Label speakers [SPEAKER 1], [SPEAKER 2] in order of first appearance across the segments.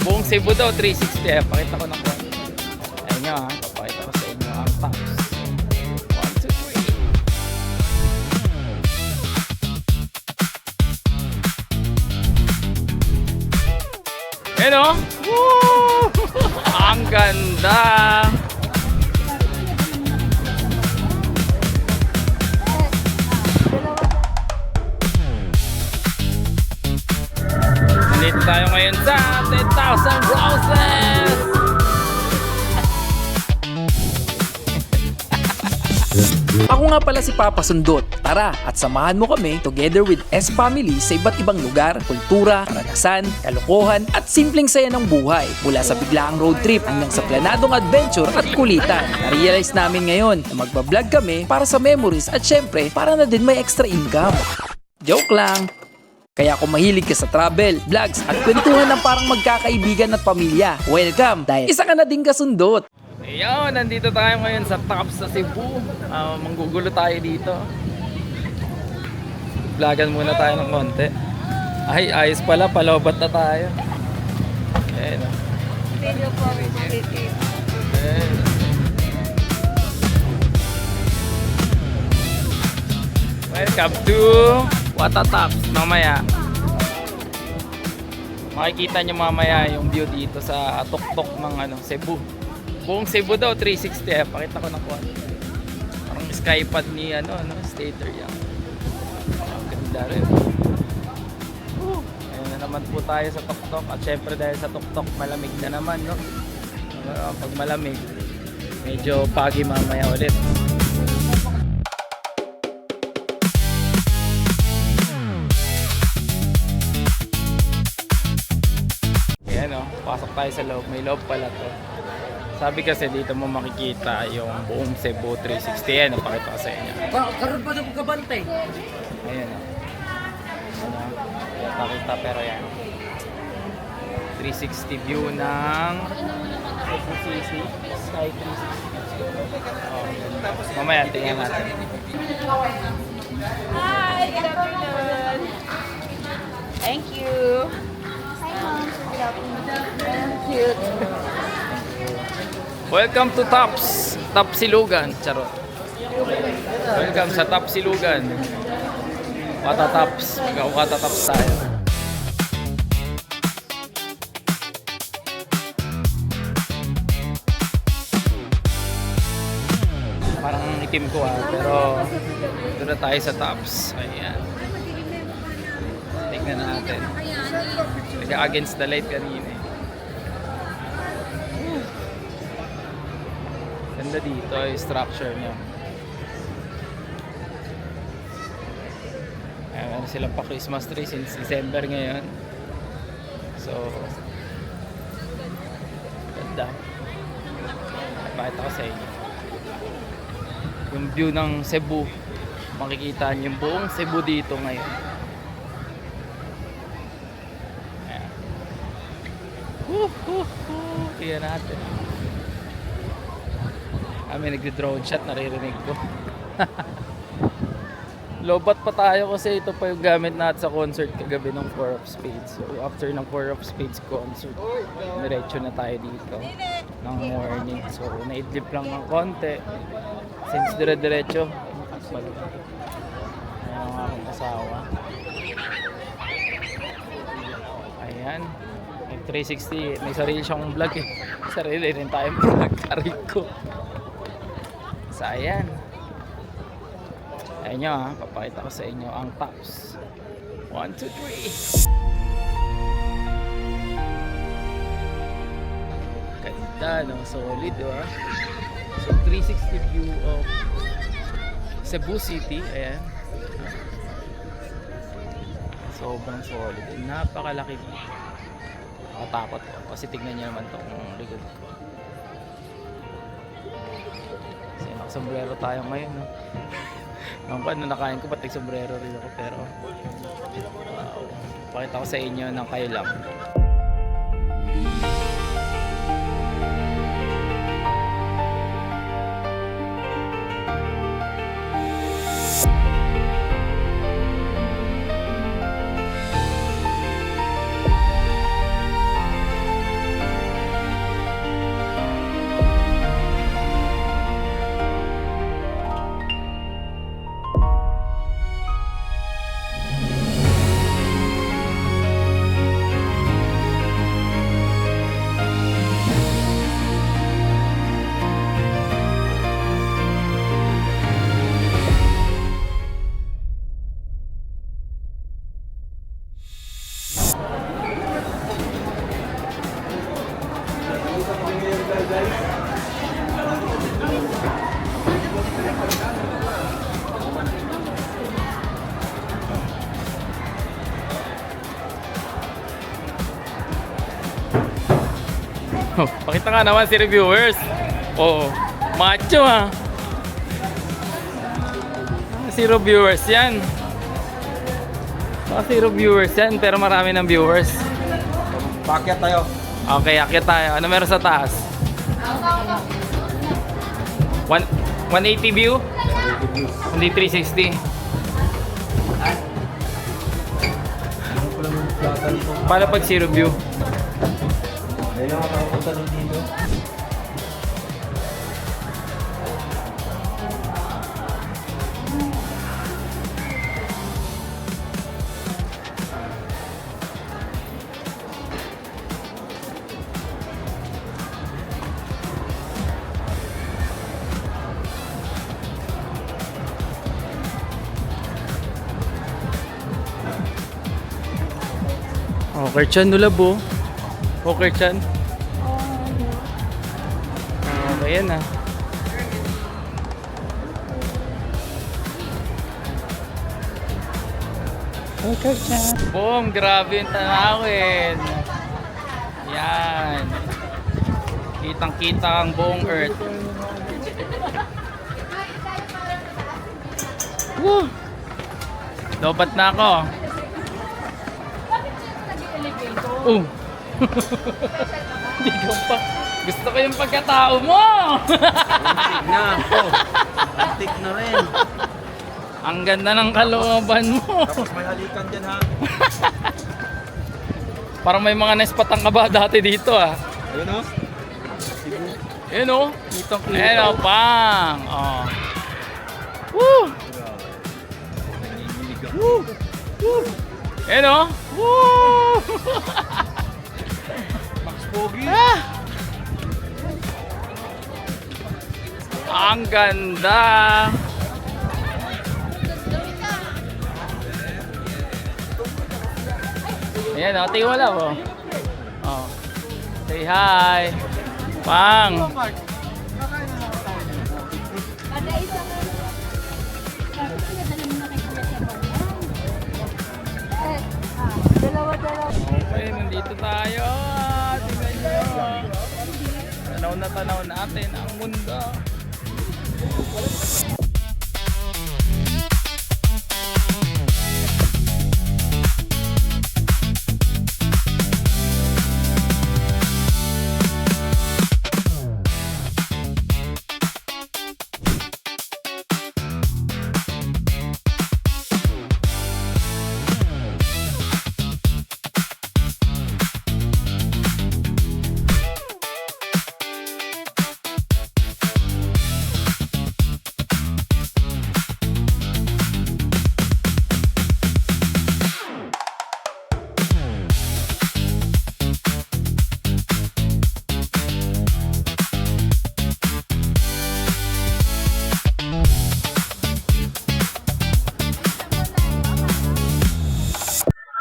[SPEAKER 1] Buong Cebu daw, 360. Pakita ko na po. Ayun nyo ha, papakita ko sa inyo ang tops. 1, 2, 3. Ayun o. Woo! Ang ganda. Nandito tayo ngayon sa 10,000 Roses!
[SPEAKER 2] Ako nga pala si Papa Sundot. Tara at samahan mo kami together with S Family sa iba't ibang lugar, kultura, karanasan, kalokohan at simpleng saya ng buhay. Mula sa biglaang road trip hanggang sa planadong adventure at kulitan. Na-realize namin ngayon na magbablog kami para sa memories at syempre para na din may extra income. Joke lang! Kaya kung mahilig ka sa travel, vlogs at kwentuhan ng parang magkakaibigan at pamilya, welcome dahil isa ka na din kasundot.
[SPEAKER 1] Ayun, nandito tayo ngayon sa tops sa Cebu. Manggugulo tayo dito. Vlogan muna tayo ng konti. Ay, ayos pala, palobat na tayo. Ayun.
[SPEAKER 3] Video po, video.
[SPEAKER 1] Ayun. Welcome to Watatops. Mamaya makikita nyo mamaya yung view dito sa tuktok ng Cebu. Buong Cebu daw, 360. Pakita ko na po. Parang skypad ni Stater yan. Ganda rin. Ayun na naman po tayo sa tuktok. At syempre dahil sa tuktok, malamig na naman, no? Pag malamig, medyo pagi mamaya ulit. Ayan o, pasok tayo sa loob. May loob pala to. Sabi kasi dito mo makikita yung buong Cebu 360. Ayan, napakita ko sa inyo.
[SPEAKER 2] Karoon pa daw kabantay.
[SPEAKER 1] Ayan o. Nakita pero yan. 360 view ng Cebu City. Sky 360. Mamaya, tingnan natin.
[SPEAKER 3] Hi, good afternoon. Thank you. Hi, mom. Good afternoon. Cute.
[SPEAKER 1] Welcome to Tops. Tops Silugan. Charot. Welcome sa Tops Silugan. Watatops. Watatops tayo. Parang itim ko pero doon na tayo sa Tops. Ayan. Tignan natin. Nag-against the light kanina. Ganda dito yung structure niya. Ayan, meron silang pa Christmas tree since December ngayon. So, ganda. Pakita ko sa inyo. Yung view ng Cebu. Makikita niyo yung buong Cebu dito ngayon. Ayan. Tingnan natin. May nagdi-drone shot, naririnig ko. Lobat pa tayo kasi ito pa yung gamit natin sa concert kagabi ng 4 of Spades. So after ng 4 of Spades concert, diretso na tayo dito ng morning. So naidlip lang ng konti. Since dire-diretso, ayan ang aking asawa. Ayan. May 360, may sarili siyang vlog eh. Sarili rin tayong vlog, aray ko. So ayan. Ayan nyo ha, papakita ko sa inyo ang tops. 1, 2, 3. Ganda, no? Solid, ha? So 360 view of Cebu City. Ayan. Sobrang solid. Napakalaki dito. Nakatakot ko kasi tignan nyo naman itong likod ko. Kasi nakasombrero tayo ngayon, no? Nung nakain ko, pati sombrero rin ako. Pero, wow. Pakita ko sa inyo ng kayo lang. Pakita nga naman si reviewers. Oo. Macho ha. Si reviewers yan. Si reviewers yan, pero marami ng viewers.
[SPEAKER 4] Pakyat tayo.
[SPEAKER 1] Okay, akyat tayo. Ano meron sa taas? 180 view? Hindi 360. Paano pag zero view?
[SPEAKER 4] Ayun lang makapunta nun dito.
[SPEAKER 1] Okay, chan nulabo. Okay, chan. Okay, yan ah. Okay, chan. Boom, grabe yung tanawin. Yan. Kitang-kita ang buong earth. Woo! Lobat na ako. Hindi ka pa. Gusto ko yung pagkatao mo.
[SPEAKER 4] Antik na ako. Antik na rin.
[SPEAKER 1] Ang ganda ng kalooban mo.
[SPEAKER 4] Tapos may halikan dyan ha.
[SPEAKER 1] Parang may mga nespatang ka ba dati dito ah.
[SPEAKER 4] Ayun o.
[SPEAKER 1] Ayun o. Ayun o, pang. Oh. Woo! Woo! Woo! Ayun o. Woo!
[SPEAKER 4] Max Pogi.
[SPEAKER 1] Ah! Ang ganda. Ayan o, tingin mo lang o. Oh. Say hi. Pang.
[SPEAKER 3] Kada isa nga. Dalawa-dalawa.
[SPEAKER 1] Okay, nandito tayo. Tingnan nyo. Tanaw na tanaw natin ang mundo.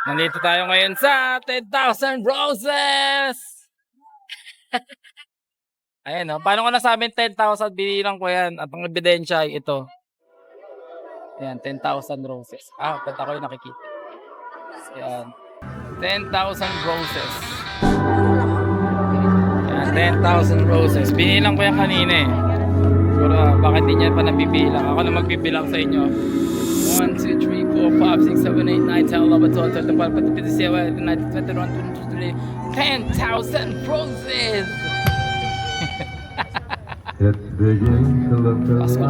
[SPEAKER 1] Nandito tayo ngayon sa 10,000 Roses! Ayan o, paano ko nasabing 10,000? Binilang ko yan at ang ebidensya ay ito. Ayan, 10,000 roses. Ah, ba't ako yung nakikita? Ayan, 10,000 roses. Ayan, 10,000 roses. Binilang ko yan kanina eh. Siguro, bakit di niya pa nabibilang? Ako na magbibilang sa inyo. 1, 2, 3, 4, 5, 6, 7, 8, 9, 10, 11, 12, 13, 14, 15, 16, 17, 18, 19, 20, 21, 22, 23, 10,000 roses!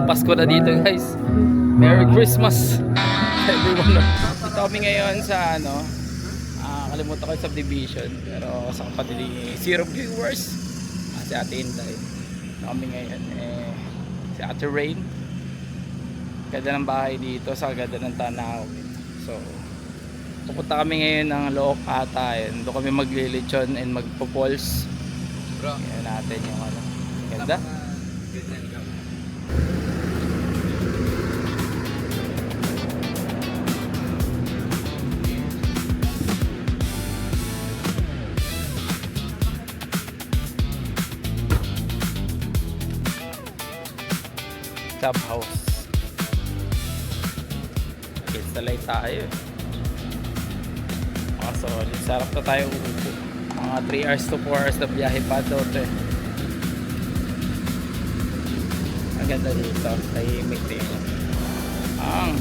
[SPEAKER 1] Pasko na dito guys. Merry Christmas everyone. Dito kami ngayon sa ano, kalimutan ko yung subdivision, pero sa kapatid ni Zero Viewers, si Ate Inday. Dito kami ngayon si Ate Rain. Ganda ng bahay dito, sa ganda ng tanawin. So pupunta kami ngayon ng Look ata, doon kami maglilitsyon and magpo-pulse. Yan natin yung ano, ganda. Clubhouse. Installate tayo. Solid. Sarap na tayo uupo. Mga 3 hours to 4 hours na biyahe pa daw to eh. Ang ganda dito. Tahimik dito. Ang